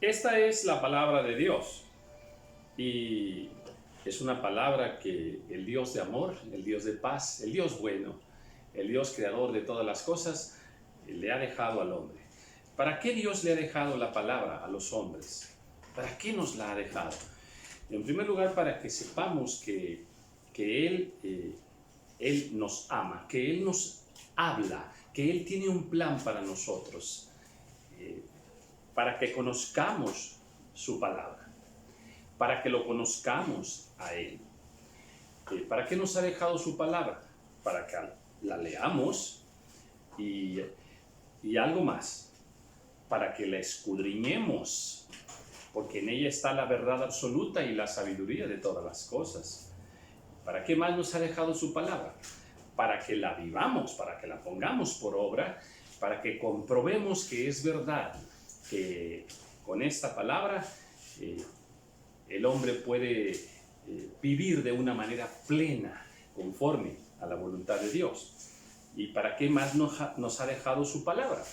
Esta es la palabra de Dios y es una palabra que el Dios de amor, el Dios de paz, el Dios bueno, el Dios creador de todas las cosas, le ha dejado al hombre. ¿Para qué Dios le ha dejado la palabra a los hombres? ¿Para qué nos la ha dejado? En primer lugar, para que sepamos que Él nos ama, que Él nos habla, que Él tiene un plan para nosotros, para que conozcamos su palabra, para que lo conozcamos a Él. ¿Para qué nos ha dejado su palabra? Para que la leamos y algo más, para que la escudriñemos, porque en ella está la verdad absoluta y la sabiduría de todas las cosas. ¿Para qué más nos ha dejado su palabra? Para que la vivamos, para que la pongamos por obra, para que comprobemos que es verdad, que con esta palabra el hombre puede vivir de una manera plena, conforme a la voluntad de Dios. ¿Y para qué más nos ha dejado su palabra?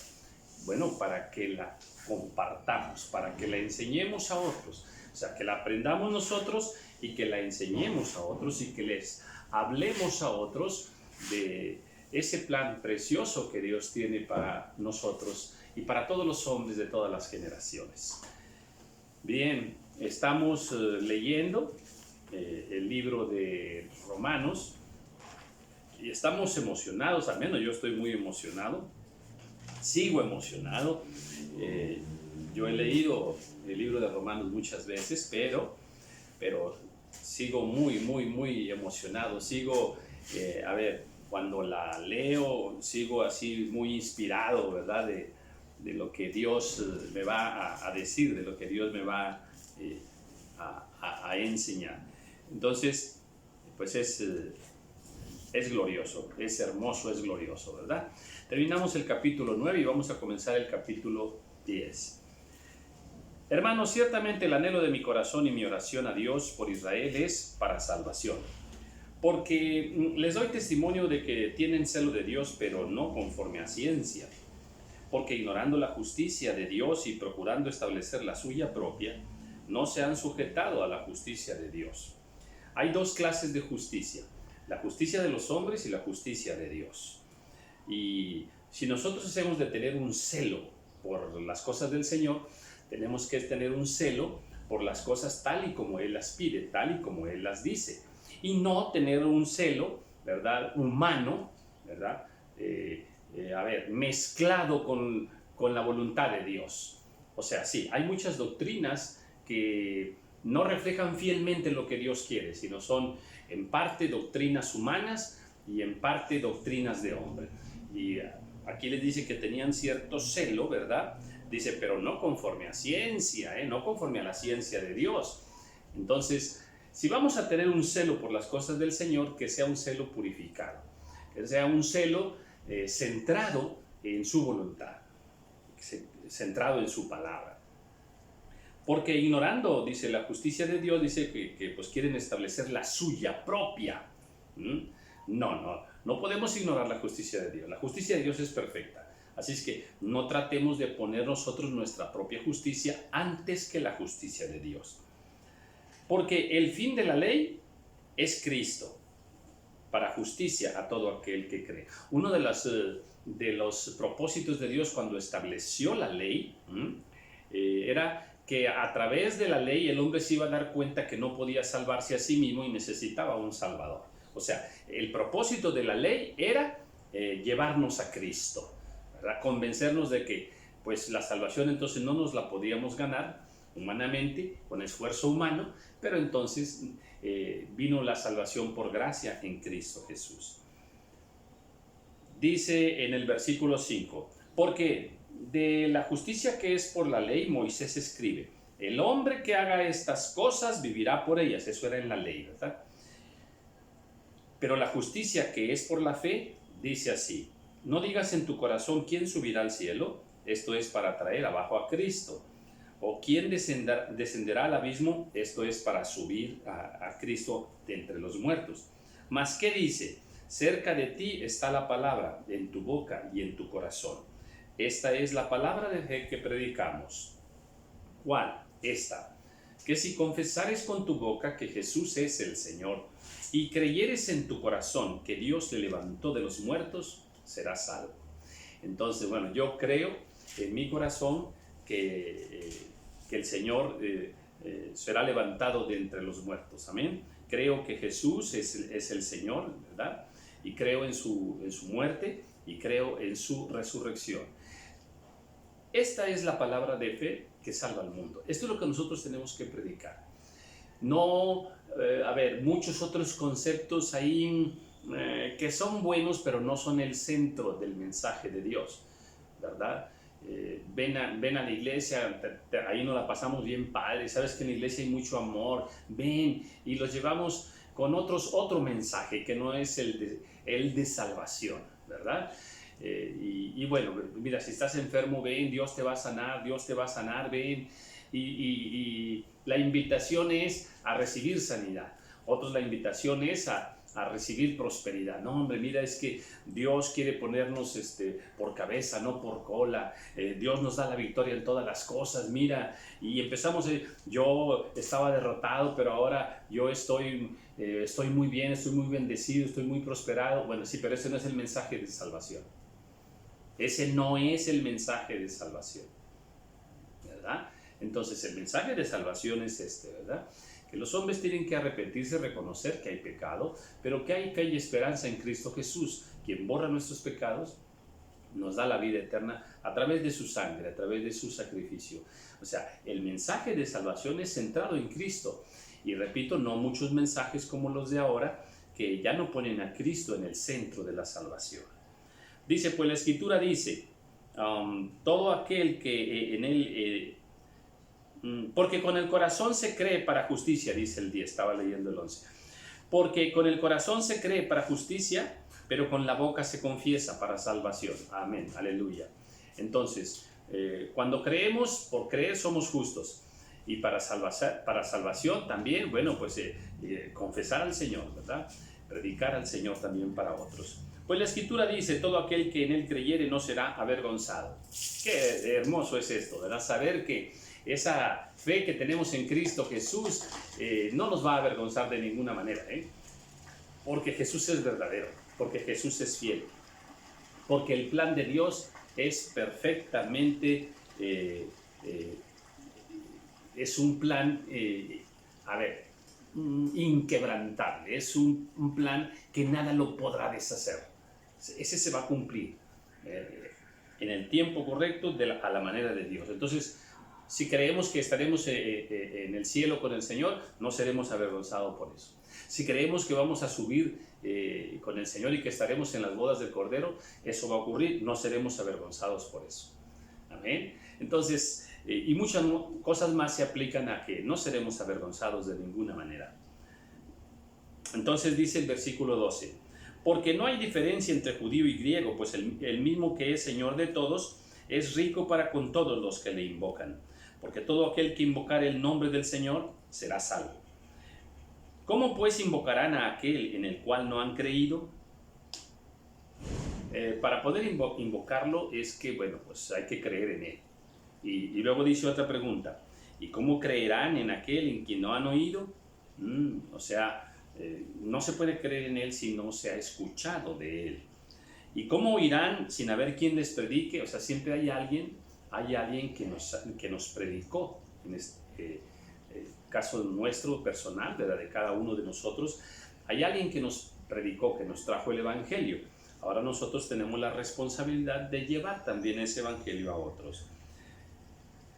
Bueno, para que la compartamos, para que la enseñemos a otros, o sea, que la aprendamos nosotros y que la enseñemos a otros y que les hablemos a otros de ese plan precioso que Dios tiene para nosotros y para todos los hombres de todas las generaciones. Bien, estamos leyendo el libro de Romanos y estamos emocionados, al menos yo estoy muy emocionado, sigo emocionado. Yo he leído el libro de Romanos muchas veces, pero sigo muy emocionado, sigo, cuando la leo, sigo así muy inspirado, ¿verdad? De lo que Dios me va a decir, de lo que Dios me va a enseñar. Entonces, pues es glorioso, es hermoso, es glorioso, ¿verdad? Terminamos el capítulo 9 y vamos a comenzar el capítulo 10. Hermanos, ciertamente el anhelo de mi corazón y mi oración a Dios por Israel es para salvación. Porque les doy testimonio de que tienen celo de Dios, pero no conforme a ciencia. Porque ignorando la justicia de Dios y procurando establecer la suya propia, no se han sujetado a la justicia de Dios. Hay dos clases de justicia: la justicia de los hombres y la justicia de Dios. Y si nosotros hemos de tener un celo por las cosas del Señor, tenemos que tener un celo por las cosas tal y como Él las pide, tal y como Él las dice, y no tener un celo, ¿verdad?, humano, ¿verdad?, mezclado con la voluntad de Dios. O sea, sí, hay muchas doctrinas que no reflejan fielmente lo que Dios quiere, sino son en parte doctrinas humanas y en parte doctrinas de hombre. Y aquí les dice que tenían cierto celo, ¿verdad? Dice, pero no conforme a ciencia, no conforme a la ciencia de Dios. Entonces, si vamos a tener un celo por las cosas del Señor, que sea un celo purificado, que sea un celo centrado en su voluntad, centrado en su palabra. Porque ignorando, dice, la justicia de Dios, dice que pues quieren establecer la suya propia. No podemos ignorar la justicia de Dios. La justicia de Dios es perfecta. Así es que no tratemos de poner nosotros nuestra propia justicia antes que la justicia de Dios. Porque el fin de la ley es Cristo, para justicia a todo aquel que cree. Uno de los propósitos de Dios cuando estableció la ley era que a través de la ley el hombre se iba a dar cuenta que no podía salvarse a sí mismo y necesitaba un Salvador. O sea, el propósito de la ley era llevarnos a Cristo, ¿verdad? Convencernos de que pues, la salvación entonces no nos la podíamos ganar humanamente, con esfuerzo humano, pero entonces vino la salvación por gracia en Cristo Jesús. Dice en el versículo 5, porque de la justicia que es por la ley, Moisés escribe, el hombre que haga estas cosas vivirá por ellas. Eso era en la ley, ¿verdad? Pero la justicia que es por la fe, dice así, no digas en tu corazón quién subirá al cielo, esto es para traer abajo a Cristo, o quién descenderá al abismo, esto es para subir a Cristo de entre los muertos. Mas ¿qué dice? Cerca de ti está la palabra, en tu boca y en tu corazón. Esta es la palabra de fe que predicamos. ¿Cuál? Esta, que si confesares con tu boca que Jesús es el Señor y creyeres en tu corazón que Dios le levantó de los muertos, serás salvo. Entonces, bueno, yo creo en mi corazón que el Señor será levantado de entre los muertos. Amén. Creo que Jesús es el Señor, ¿verdad? Y creo en su muerte y creo en su resurrección. Esta es la palabra de fe que salva al mundo. Esto es lo que nosotros tenemos que predicar. No, muchos otros conceptos ahí que son buenos, pero no son el centro del mensaje de Dios, ¿verdad? Ven a la iglesia, ahí nos la pasamos bien padre, sabes que en la iglesia hay mucho amor, ven y los llevamos con otro mensaje que no es el de salvación, ¿verdad? Y bueno, mira, si estás enfermo, ven, Dios te va a sanar, ven. Y la invitación es a recibir sanidad. Otros la invitación es a recibir prosperidad. No, hombre, mira, es que Dios quiere ponernos por cabeza, no por cola. Dios nos da la victoria en todas las cosas, mira. Y empezamos, yo estaba derrotado, pero ahora yo estoy muy bien, estoy muy bendecido, estoy muy prosperado. Bueno, sí, pero ese no es el mensaje de salvación. Ese no es el mensaje de salvación, ¿verdad? Entonces el mensaje de salvación es ¿verdad? Que los hombres tienen que arrepentirse, reconocer que hay pecado, pero que hay fe y esperanza en Cristo Jesús, quien borra nuestros pecados, nos da la vida eterna a través de su sangre, a través de su sacrificio. O sea, el mensaje de salvación es centrado en Cristo. Y repito, no muchos mensajes como los de ahora, que ya no ponen a Cristo en el centro de la salvación. Dice, pues la Escritura dice, todo aquel que en él... porque con el corazón se cree para justicia, dice el 10, estaba leyendo el 11. Porque con el corazón se cree para justicia, pero con la boca se confiesa para salvación. Amén, aleluya. Entonces, cuando creemos, por creer somos justos. Y para salvación también, bueno, pues confesar al Señor, ¿verdad? Predicar al Señor también para otros. Pues la Escritura dice, todo aquel que en él creyere no será avergonzado. Qué hermoso es esto, ¿verdad? Saber que esa fe que tenemos en Cristo Jesús no nos va a avergonzar de ninguna manera, porque Jesús es verdadero, porque Jesús es fiel, porque el plan de Dios es perfectamente, es un plan, inquebrantable, es un plan que nada lo podrá deshacer. Ese se va a cumplir en el tiempo correcto a la manera de Dios. Entonces, si creemos que estaremos en el cielo con el Señor, no seremos avergonzados por eso. Si creemos que vamos a subir con el Señor y que estaremos en las bodas del Cordero, eso va a ocurrir, no seremos avergonzados por eso. Amén. Entonces, y muchas cosas más se aplican a que no seremos avergonzados de ninguna manera. Entonces dice el versículo 12, porque no hay diferencia entre judío y griego, pues el mismo que es Señor de todos es rico para con todos los que le invocan. Porque todo aquel que invocare el nombre del Señor será salvo. ¿Cómo pues invocarán a aquel en el cual no han creído? Para poder invocarlo es que, bueno, pues hay que creer en él. Y luego dice otra pregunta, ¿y cómo creerán en aquel en quien no han oído? No se puede creer en él si no se ha escuchado de él. ¿Y cómo oirán sin haber quien les predique? O sea, siempre hay alguien que nos predicó, en este caso nuestro personal, ¿verdad? De cada uno de nosotros, hay alguien que nos predicó, que nos trajo el Evangelio. Ahora nosotros tenemos la responsabilidad de llevar también ese Evangelio a otros.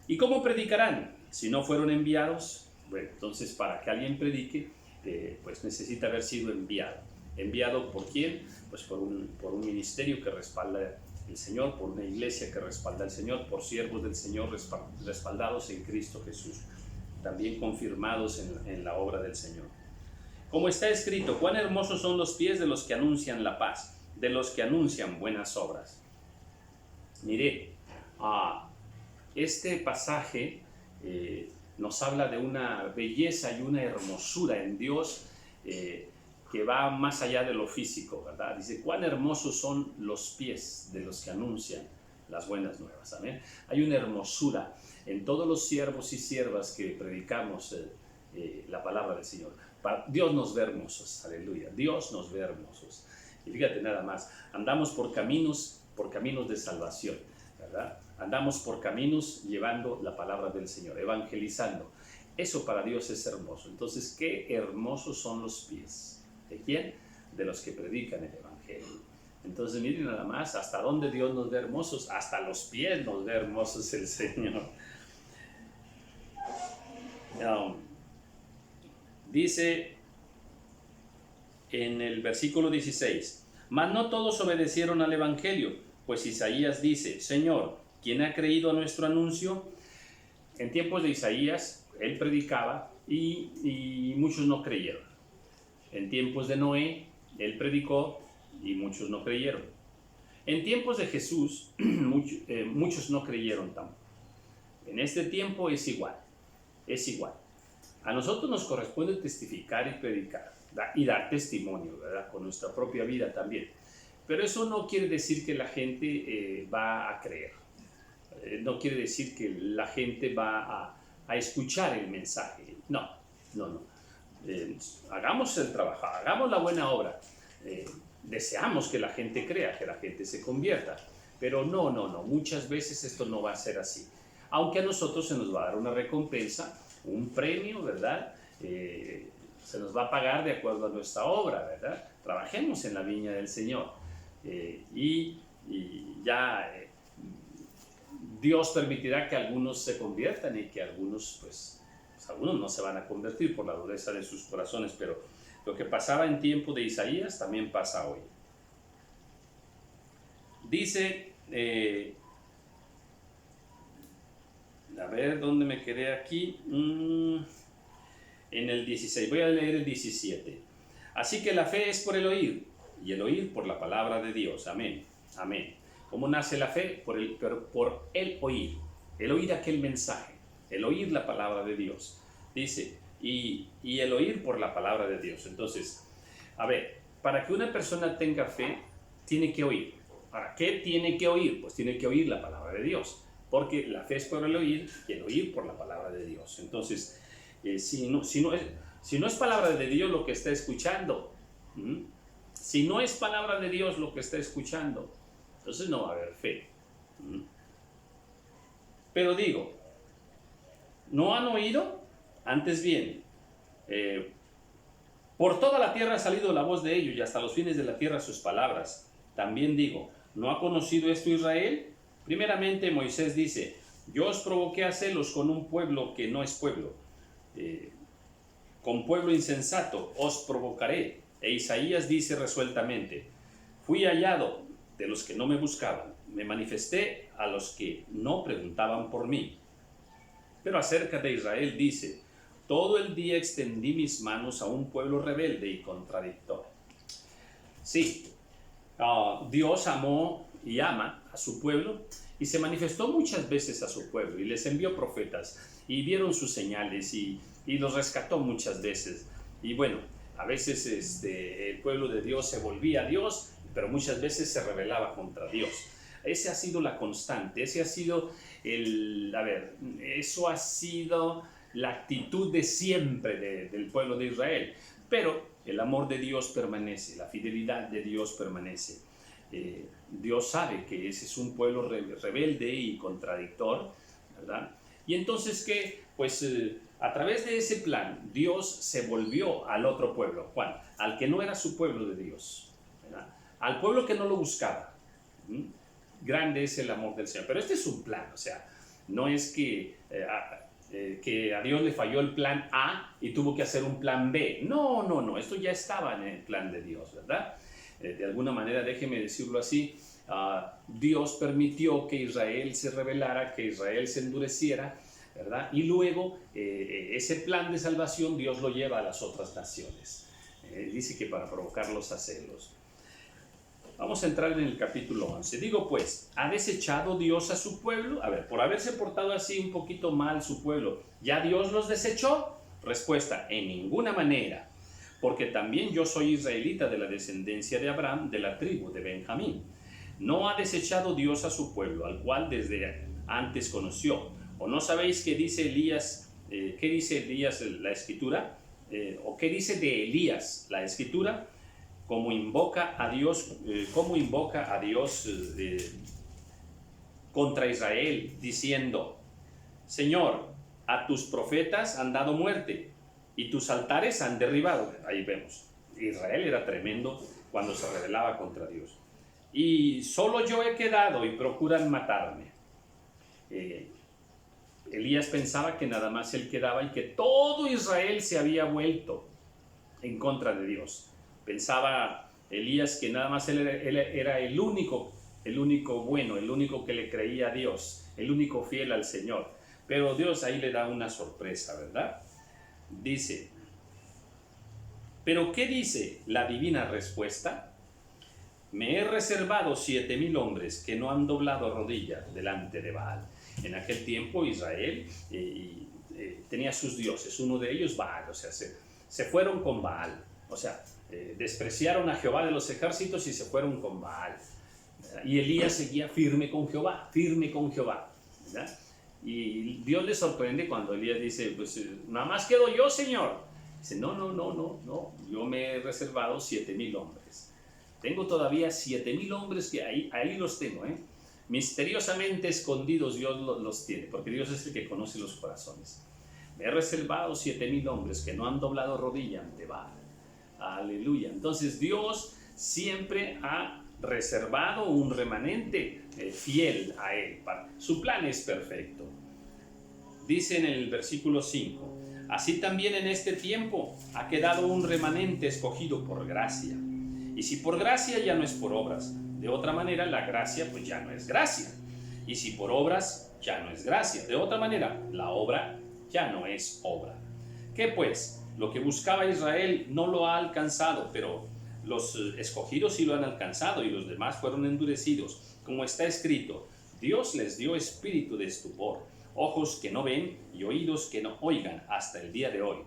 ¿Y cómo predicarán si no fueron enviados? Bueno, entonces para que alguien predique, pues necesita haber sido enviado. ¿Enviado por quién? Pues por un ministerio que respalda el Señor, por una iglesia que respalda al Señor, por siervos del Señor respaldados en Cristo Jesús, también confirmados en la obra del Señor. Como está escrito, cuán hermosos son los pies de los que anuncian la paz, de los que anuncian buenas obras. Mire, este pasaje nos habla de una belleza y una hermosura en Dios que va más allá de lo físico, ¿verdad? Dice, cuán hermosos son los pies de los que anuncian las buenas nuevas. Amén. Hay una hermosura en todos los siervos y siervas que predicamos la palabra del Señor. Dios nos ve hermosos, aleluya. Dios nos ve hermosos. Y fíjate nada más, andamos por caminos de salvación, ¿verdad? Andamos por caminos llevando la palabra del Señor, evangelizando. Eso para Dios es hermoso. Entonces, qué hermosos son los pies. ¿De quién? De los que predican el evangelio. Entonces, miren nada más, hasta dónde Dios nos ve hermosos, hasta los pies nos ve hermosos el Señor. Dice en el versículo 16, mas no todos obedecieron al evangelio, pues Isaías dice, Señor, ¿quién ha creído a nuestro anuncio? En tiempos de Isaías, él predicaba y muchos no creyeron. En tiempos de Noé, él predicó y muchos no creyeron. En tiempos de Jesús, muchos no creyeron tampoco. En este tiempo es igual, es igual. A nosotros nos corresponde testificar y predicar y dar testimonio, ¿verdad? Con nuestra propia vida también. Pero eso no quiere decir que la gente va a creer. No quiere decir que la gente va a escuchar el mensaje. No. Hagamos el trabajo, hagamos la buena obra. Deseamos que la gente crea, que la gente se convierta. Pero no. Muchas veces esto no va a ser así. Aunque a nosotros se nos va a dar una recompensa, un premio, ¿verdad? Se nos va a pagar de acuerdo a nuestra obra, ¿verdad? Trabajemos en la viña del Señor. Y ya Dios permitirá que algunos se conviertan y que algunos, pues algunos no se van a convertir por la dureza de sus corazones, pero lo que pasaba en tiempo de Isaías también pasa hoy. Dice, a ver, ¿dónde me quedé aquí? En el 16, voy a leer el 17. Así que la fe es por el oír, y el oír por la palabra de Dios. Amén, amén. ¿Cómo nace la fe? Por el oír aquel mensaje, el oír la palabra de Dios. Dice, y el oír por la palabra de Dios. Entonces, a ver, para que una persona tenga fe, tiene que oír. ¿Para qué tiene que oír? Pues tiene que oír la palabra de Dios. Porque la fe es por el oír y el oír por la palabra de Dios. Entonces, si no es palabra de Dios lo que está escuchando, si no es palabra de Dios lo que está escuchando, entonces no va a haber fe. Pero digo, ¿no han oído? Antes bien, por toda la tierra ha salido la voz de ellos y hasta los fines de la tierra sus palabras. También digo, ¿no ha conocido esto Israel? Primeramente Moisés dice, yo os provoqué a celos con un pueblo que no es pueblo. Con pueblo insensato os provocaré. E Isaías dice resueltamente, fui hallado de los que no me buscaban, me manifesté a los que no preguntaban por mí. Pero acerca de Israel dice, todo el día extendí mis manos a un pueblo rebelde y contradictor. Sí, Dios amó y ama a su pueblo y se manifestó muchas veces a su pueblo y les envió profetas y vieron sus señales y los rescató muchas veces. Y bueno, a veces el pueblo de Dios se volvía a Dios, pero muchas veces se rebelaba contra Dios. Esa ha sido la constante, ese ha sido eso ha sido la actitud de siempre del pueblo de Israel. Pero el amor de Dios permanece, la fidelidad de Dios permanece. Dios sabe que ese es un pueblo rebelde y contradictor, ¿verdad? Y entonces que, pues, a través de ese plan, Dios se volvió al otro pueblo, ¿cuál? Al que no era su pueblo de Dios, ¿verdad? Al pueblo que no lo buscaba. Grande es el amor del Señor. Pero este es un plan, o sea, no es que a Dios le falló el plan A y tuvo que hacer un plan B. No, esto ya estaba en el plan de Dios, ¿verdad? De alguna manera, déjeme decirlo así, Dios permitió que Israel se rebelara, que Israel se endureciera, ¿verdad? Y luego ese plan de salvación Dios lo lleva a las otras naciones. Dice que para provocarlos a celos. Vamos a entrar en el capítulo 11. Digo pues, ¿ha desechado Dios a su pueblo? A ver, por haberse portado así un poquito mal su pueblo, ¿ya Dios los desechó? Respuesta, en ninguna manera, porque también yo soy israelita de la descendencia de Abraham, de la tribu de Benjamín. ¿No ha desechado Dios a su pueblo, al cual desde antes conoció? ¿O no sabéis qué dice Elías, la Escritura? ¿O qué dice de Elías la Escritura? Cómo invoca a Dios contra Israel, diciendo: Señor, a tus profetas han dado muerte y tus altares han derribado. Ahí vemos, Israel era tremendo cuando se rebelaba contra Dios. Y solo yo he quedado y procuran matarme. Elías pensaba que nada más él quedaba y que todo Israel se había vuelto en contra de Dios. Pensaba Elías que nada más él era el único bueno, el único que le creía a Dios, el único fiel al Señor. Pero Dios ahí le da una sorpresa, ¿verdad? Dice: ¿pero qué dice la divina respuesta? Me he reservado 7,000 hombres que no han doblado rodilla delante de Baal. En aquel tiempo Israel tenía sus dioses, uno de ellos Baal, o sea, se fueron con Baal, o sea, despreciaron a Jehová de los ejércitos y se fueron con Baal. Y Elías seguía firme con Jehová, ¿verdad? Y Dios le sorprende cuando Elías dice: pues nada más quedo yo, Señor. Dice: no, yo me he reservado 7,000 hombres. Tengo todavía 7,000 hombres que ahí los tengo, misteriosamente escondidos. Dios los tiene, porque Dios es el que conoce los corazones. Me he reservado 7,000 hombres que no han doblado rodilla ante Baal. Aleluya. Entonces Dios siempre ha reservado un remanente fiel a Él. Su plan es perfecto. Dice en el versículo 5: así también en este tiempo ha quedado un remanente escogido por gracia. Y si por gracia, ya no es por obras. De otra manera, la gracia pues ya no es gracia. Y si por obras, ya no es gracia. De otra manera, la obra ya no es obra. ¿Qué pues? Lo que buscaba Israel no lo ha alcanzado, pero los escogidos sí lo han alcanzado y los demás fueron endurecidos. Como está escrito: Dios les dio espíritu de estupor, ojos que no ven y oídos que no oigan hasta el día de hoy.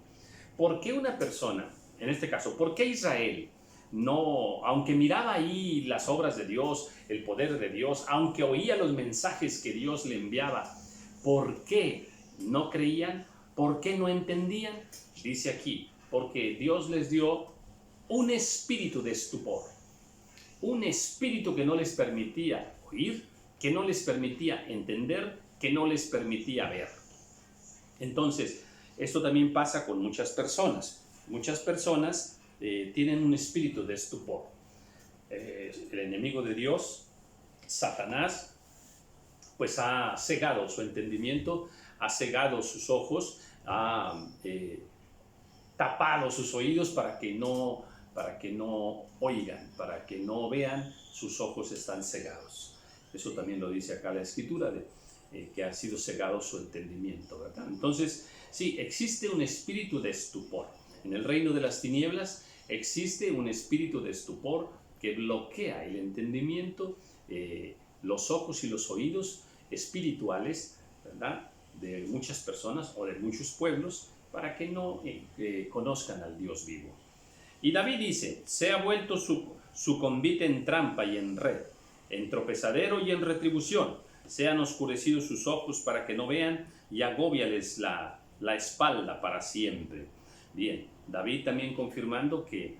¿Por qué una persona, en este caso, por qué Israel no, aunque miraba ahí las obras de Dios, el poder de Dios, aunque oía los mensajes que Dios le enviaba, por qué no creían? ¿Por qué no entendían? Dice aquí: porque Dios les dio un espíritu de estupor, un espíritu que no les permitía oír, que no les permitía entender, que no les permitía ver. Entonces, esto también pasa con muchas personas. Muchas personas tienen un espíritu de estupor. El enemigo de Dios, Satanás, pues ha cegado su entendimiento, ha cegado sus ojos, ha tapado sus oídos para que no oigan, para que no vean. Sus ojos están cegados. Eso también lo dice acá la Escritura, que ha sido cegado su entendimiento, ¿verdad? Entonces, sí, existe un espíritu de estupor. En el reino de las tinieblas existe un espíritu de estupor que bloquea el entendimiento, los ojos y los oídos espirituales, ¿verdad?, de muchas personas o de muchos pueblos, para que no conozcan al Dios vivo. Y David dice: se ha vuelto su convite en trampa y en red, en tropezadero y en retribución. Se han oscurecido sus ojos para que no vean, y agóbiales la espalda para siempre. Bien, David también confirmando que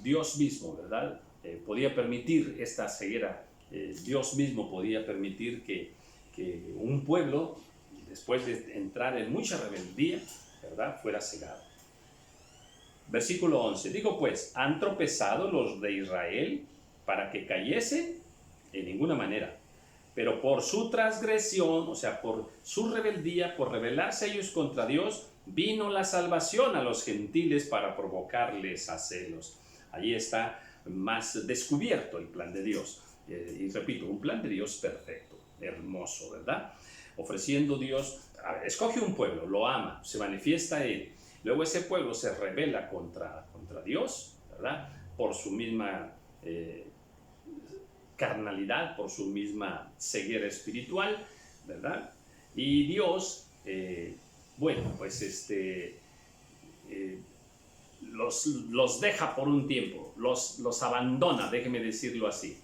Dios mismo, ¿verdad?, podía permitir esta ceguera. Dios mismo podía permitir que un pueblo, después de entrar en mucha rebeldía, ¿verdad?, fuera cegado. Versículo 11. Digo pues: ¿han tropezado los de Israel para que cayese? En ninguna manera. Pero por su transgresión, o sea, por su rebeldía, por rebelarse ellos contra Dios, vino la salvación a los gentiles para provocarles a celos. Allí está más descubierto el plan de Dios. Y repito, un plan de Dios perfecto, hermoso, ¿verdad? Ofreciendo Dios, escoge un pueblo, lo ama, se manifiesta Él. Luego ese pueblo se rebela contra Dios, ¿verdad?, por su misma carnalidad, por su misma ceguera espiritual, ¿verdad? Y Dios, los deja por un tiempo, los abandona, déjeme decirlo así.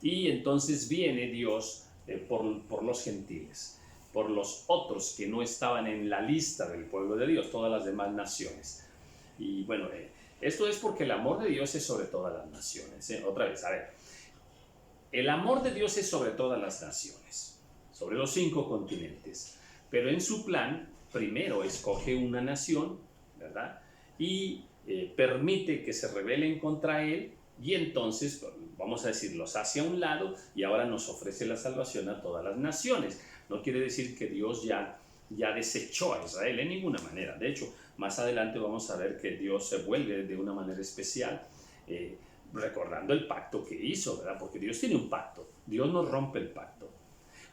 Y entonces viene Dios por los gentiles, por los otros que no estaban en la lista del pueblo de Dios, todas las demás naciones. Y bueno, esto es porque el amor de Dios es sobre todas las naciones. Otra vez, a ver, el amor de Dios es sobre todas las naciones, sobre los 5 continentes, pero en su plan, primero escoge una nación, ¿verdad? Y permite que se rebelen contra él, y entonces, vamos a decir, los hace a un lado y ahora nos ofrece la salvación a todas las naciones. No quiere decir que Dios ya desechó a Israel en ninguna manera. De hecho, más adelante vamos a ver que Dios se vuelve de una manera especial, recordando el pacto que hizo, ¿verdad? Porque Dios tiene un pacto, Dios no rompe el pacto.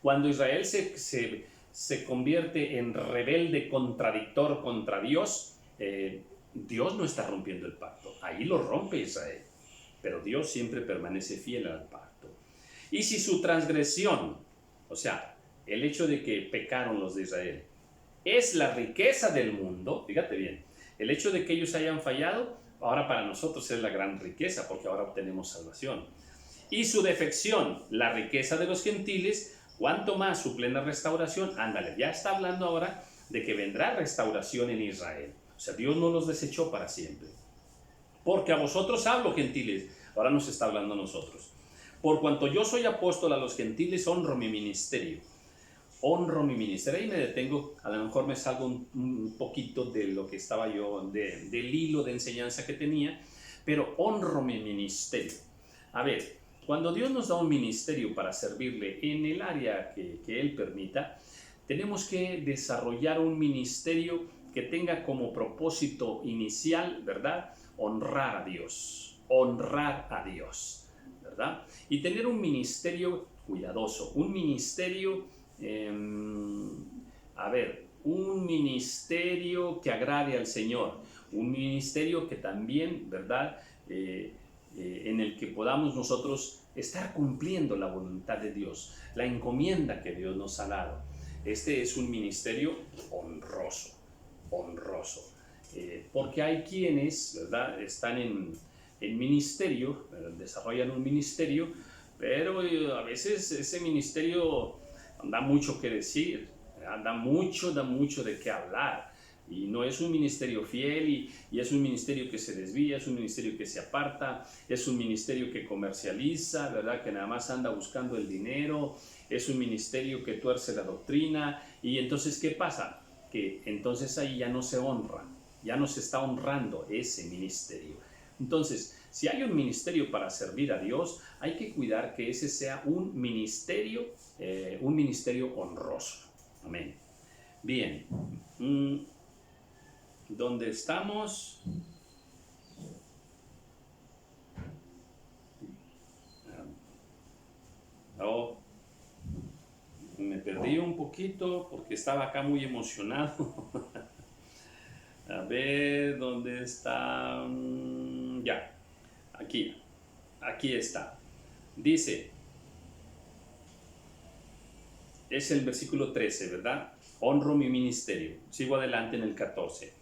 Cuando Israel se convierte en rebelde contradictor contra Dios, Dios no está rompiendo el pacto, ahí lo rompe Israel, pero Dios siempre permanece fiel al pacto. Y si su transgresión, o sea, el hecho de que pecaron los de Israel, es la riqueza del mundo, fíjate bien, el hecho de que ellos hayan fallado, ahora para nosotros es la gran riqueza, porque ahora obtenemos salvación. Y su defección, la riqueza de los gentiles, cuanto más su plena restauración, ándale, ya está hablando ahora de que vendrá restauración en Israel. O sea, Dios no los desechó para siempre. Porque a vosotros hablo, gentiles, ahora nos está hablando a nosotros. Por cuanto yo soy apóstol a los gentiles, honro mi ministerio. Honro mi ministerio. Ahí me detengo, a lo mejor me salgo un poquito de lo que estaba yo, del hilo de enseñanza que tenía, pero honro mi ministerio. A ver, cuando Dios nos da un ministerio para servirle en el área que Él permita, tenemos que desarrollar un ministerio que tenga como propósito inicial, ¿verdad?, honrar a Dios, ¿verdad? Y tener un ministerio cuidadoso, un ministerio, un ministerio que agrade al Señor, un ministerio que también, ¿verdad?, en el que podamos nosotros estar cumpliendo la voluntad de Dios, la encomienda que Dios nos ha dado. Este es un ministerio honroso, porque hay quienes, ¿verdad?, están en ministerio, desarrollan un ministerio, pero a veces ese ministerio da mucho que decir, da mucho de qué hablar, y no es un ministerio fiel, y es un ministerio que se desvía, es un ministerio que se aparta, es un ministerio que comercializa, ¿verdad?, que nada más anda buscando el dinero, es un ministerio que tuerce la doctrina. Y entonces, ¿qué pasa? Que entonces ahí ya no se honra, ya no se está honrando ese ministerio. Entonces, si hay un ministerio para servir a Dios, hay que cuidar que ese sea un ministerio honroso. Amén. Bien. ¿Dónde estamos? Me perdí un poquito porque estaba acá muy emocionado. A ver, ¿dónde está? Ya, aquí está. Dice, es el versículo 13, ¿verdad? Honro mi ministerio. Sigo adelante en el 14.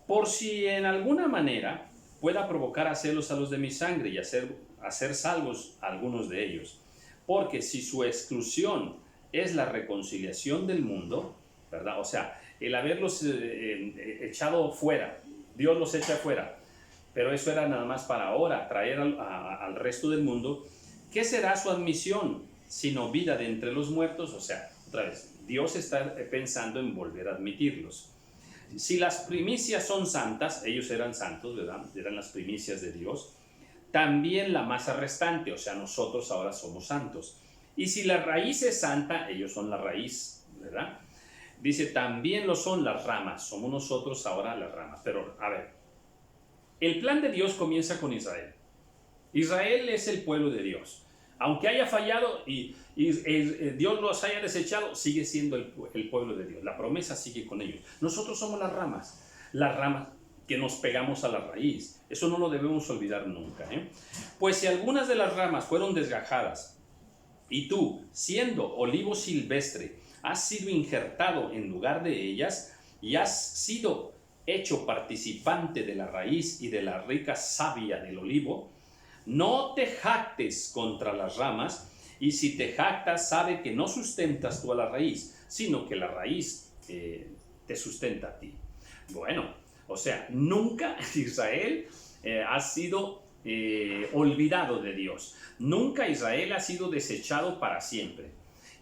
Por si en alguna manera pueda provocar a celos a los de mi sangre y hacer salvos a algunos de ellos. Porque si su exclusión es la reconciliación del mundo, ¿verdad? O sea, el haberlos echado fuera, Dios los echa fuera, pero eso era nada más para ahora, traer al resto del mundo. ¿Qué será su admisión sino vida de entre los muertos? O sea, otra vez, Dios está pensando en volver a admitirlos. Si las primicias son santas, ellos eran santos, ¿verdad? Eran las primicias de Dios. También la masa restante, o sea, nosotros ahora somos santos. Y si la raíz es santa, ellos son la raíz, ¿verdad? Dice, también lo son las ramas, somos nosotros ahora las ramas. Pero, a ver, el plan de Dios comienza con Israel. Israel es el pueblo de Dios. Aunque haya fallado y Dios los haya desechado, sigue siendo el pueblo de Dios. La promesa sigue con ellos. Nosotros somos las ramas que nos pegamos a la raíz. Eso no lo debemos olvidar nunca, ¿eh? Pues si algunas de las ramas fueron desgajadas y tú, siendo olivo silvestre, has sido injertado en lugar de ellas y has sido hecho participante de la raíz y de la rica savia del olivo, No te jactes contra las ramas, y si te jactas, sabe que no sustentas tú a la raíz, sino que la raíz te sustenta a ti. Bueno, o sea, nunca Israel ha sido olvidado de Dios. Nunca Israel ha sido desechado para siempre.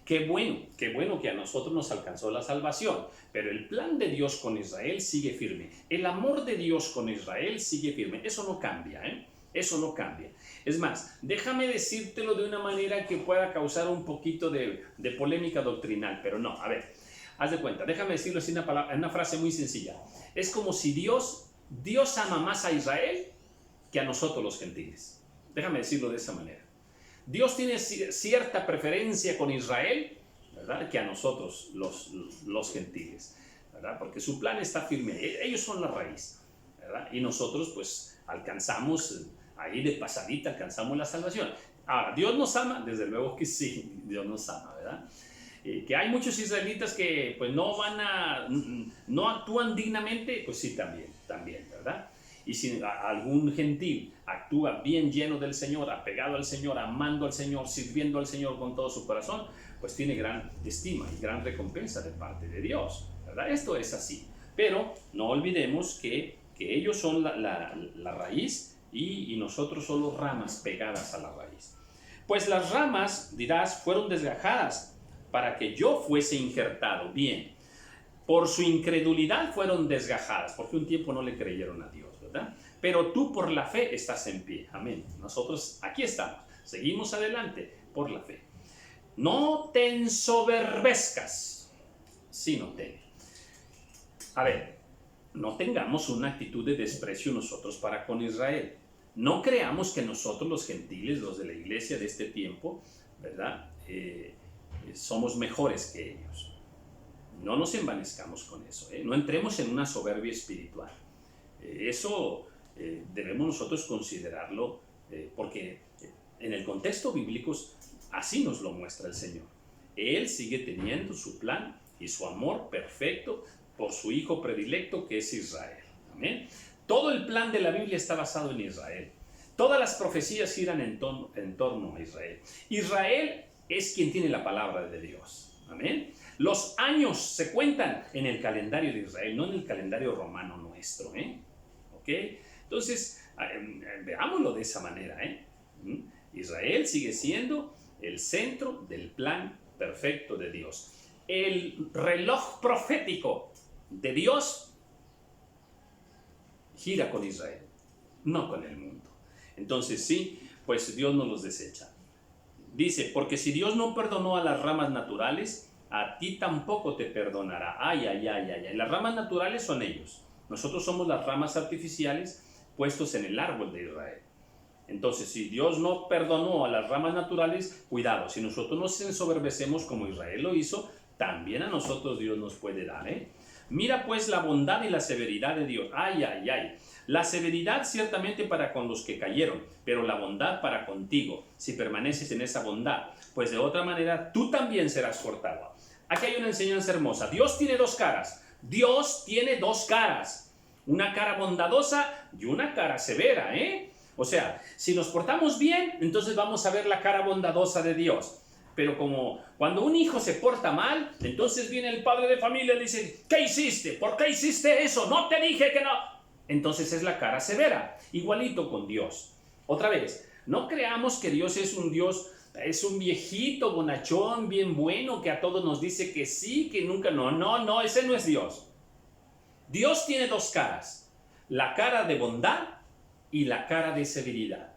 Qué bueno que a nosotros nos alcanzó la salvación, pero el plan de Dios con Israel sigue firme. El amor de Dios con Israel sigue firme. Eso no cambia, ¿eh? Eso no cambia. Es más, déjame decírtelo de una manera que pueda causar un poquito de polémica doctrinal, pero no, a ver, haz de cuenta, déjame decirlo así en una frase muy sencilla. Es como si Dios ama más a Israel que a nosotros los gentiles. Déjame decirlo de esa manera. Dios tiene cierta preferencia con Israel, ¿verdad?, que a nosotros los gentiles, ¿verdad? Porque su plan está firme. Ellos son la raíz, ¿verdad? Y nosotros pues alcanzamos, ahí de pasadita alcanzamos la salvación. Ahora, ¿Dios nos ama? Desde luego que sí, Dios nos ama, ¿verdad? Que hay muchos israelitas que pues no actúan dignamente, pues sí, también, ¿verdad? Y si algún gentil actúa bien lleno del Señor, apegado al Señor, amando al Señor, sirviendo al Señor con todo su corazón, pues tiene gran estima y gran recompensa de parte de Dios, ¿verdad? Esto es así. Pero no olvidemos que ellos son la raíz y nosotros somos ramas pegadas a la raíz. Pues las ramas, dirás, fueron desgajadas para que yo fuese injertado. Bien, por su incredulidad fueron desgajadas, porque un tiempo no le creyeron a Dios, ¿verdad? Pero tú por la fe estás en pie. Amén. Nosotros aquí estamos. Seguimos adelante por la fe. No te ensoberbezcas, sino ten. A ver, no tengamos una actitud de desprecio nosotros para con Israel. No creamos que nosotros los gentiles, los de la iglesia de este tiempo, ¿verdad?, somos mejores que ellos. No nos envanezcamos con eso, ¿eh? No entremos en una soberbia espiritual. Eso debemos nosotros considerarlo, porque en el contexto bíblico así nos lo muestra el Señor. Él sigue teniendo su plan y su amor perfecto por su hijo predilecto, que es Israel. Amén. Todo el plan de la Biblia está basado en Israel. Todas las profecías giran en torno a Israel. Israel es quien tiene la palabra de Dios. Amén. Los años se cuentan en el calendario de Israel, no en el calendario romano nuestro, ¿ok? Entonces, veámoslo de esa manera, Israel sigue siendo el centro del plan perfecto de Dios. El reloj profético de Dios gira con Israel, no con el mundo. Entonces sí, pues Dios no los desecha. Dice, porque si Dios no perdonó a las ramas naturales, a ti tampoco te perdonará. Ay. Las ramas naturales son ellos. Nosotros somos las ramas artificiales puestos en el árbol de Israel. Entonces, si Dios no perdonó a las ramas naturales, cuidado, si nosotros nos ensoberbecemos como Israel lo hizo, también a nosotros Dios nos puede dar, Mira pues la bondad y la severidad de Dios. Ay. La severidad ciertamente para con los que cayeron, pero la bondad para contigo, si permaneces en esa bondad, pues de otra manera tú también serás cortado. Aquí hay una enseñanza hermosa. Dios tiene dos caras. Dios tiene dos caras. Una cara bondadosa y una cara severa, O sea, si nos portamos bien, entonces vamos a ver la cara bondadosa de Dios. Pero como cuando un hijo se porta mal, entonces viene el padre de familia y le dice, ¿qué hiciste? ¿Por qué hiciste eso? No te dije que no. Entonces es la cara severa, igualito con Dios. Otra vez, no creamos que Dios es un Dios, es un viejito bonachón, bien bueno, que a todos nos dice que sí, que nunca, no, ese no es Dios. Dios tiene dos caras, la cara de bondad y la cara de severidad.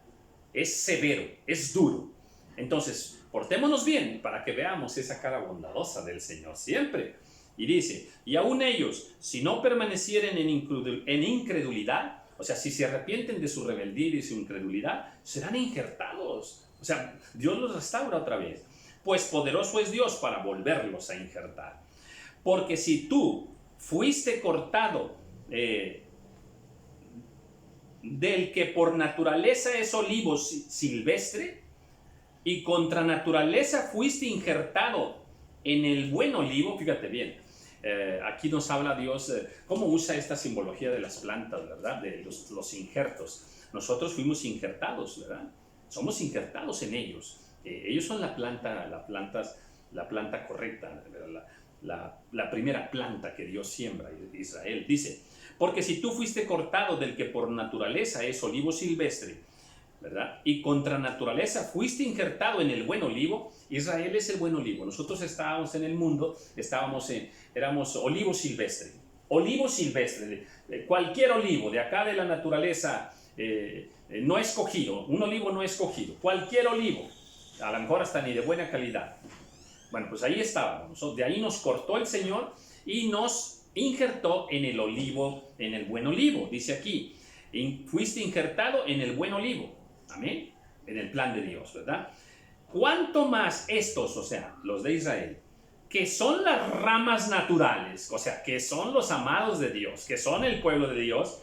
Es severo, es duro. Entonces, portémonos bien para que veamos esa cara bondadosa del Señor siempre. Y dice, y aún ellos, si no permanecieren en incredulidad, o sea, si se arrepienten de su rebeldía y de su incredulidad, serán injertados. O sea, Dios los restaura otra vez. Pues poderoso es Dios para volverlos a injertar. Porque si tú fuiste cortado del que por naturaleza es olivo silvestre, y contra naturaleza fuiste injertado en el buen olivo, fíjate bien. Aquí nos habla Dios cómo usa esta simbología de las plantas, ¿verdad? De los injertos. nosotros fuimos injertados, ¿verdad? Somos injertados en ellos. Ellos son la planta correcta, la primera planta que Dios siembra, Israel. Dice, porque si tú fuiste cortado del que por naturaleza es olivo silvestre, ¿verdad? Y contra naturaleza fuiste injertado en el buen olivo. Israel es el buen olivo. Nosotros estábamos en el mundo, éramos olivo silvestre. Olivo silvestre, cualquier olivo de acá de la naturaleza no escogido, un olivo no escogido, cualquier olivo, a lo mejor hasta ni de buena calidad. Bueno, pues ahí estábamos. De ahí nos cortó el Señor y nos injertó en el olivo, en el buen olivo. Dice aquí, fuiste injertado en el buen olivo. Amén. En el plan de Dios, ¿verdad? ¿Cuánto más estos, o sea, los de Israel, que son las ramas naturales, o sea, que son los amados de Dios, que son el pueblo de Dios,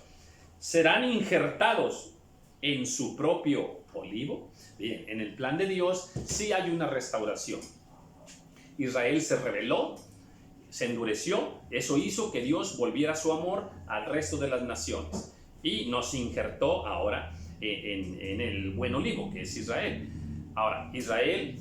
serán injertados en su propio olivo? Bien, en el plan de Dios sí hay una restauración. Israel se rebeló, se endureció, eso hizo que Dios volviera su amor al resto de las naciones y nos injertó ahora en el buen olivo, que es Israel. Ahora, Israel,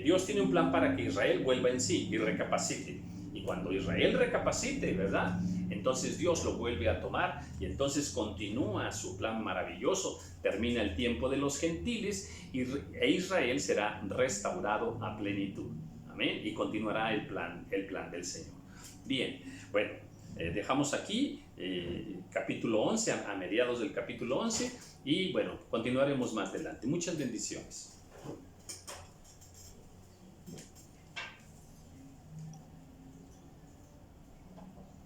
Dios tiene un plan para que Israel vuelva en sí y recapacite. Y cuando Israel recapacite, ¿verdad? Entonces Dios lo vuelve a tomar y entonces continúa su plan maravilloso. Termina el tiempo de los gentiles e Israel será restaurado a plenitud. Amén. Y continuará el plan del Señor. Bien, bueno, dejamos aquí capítulo 11, a mediados del capítulo 11, y bueno, continuaremos más adelante. Muchas bendiciones.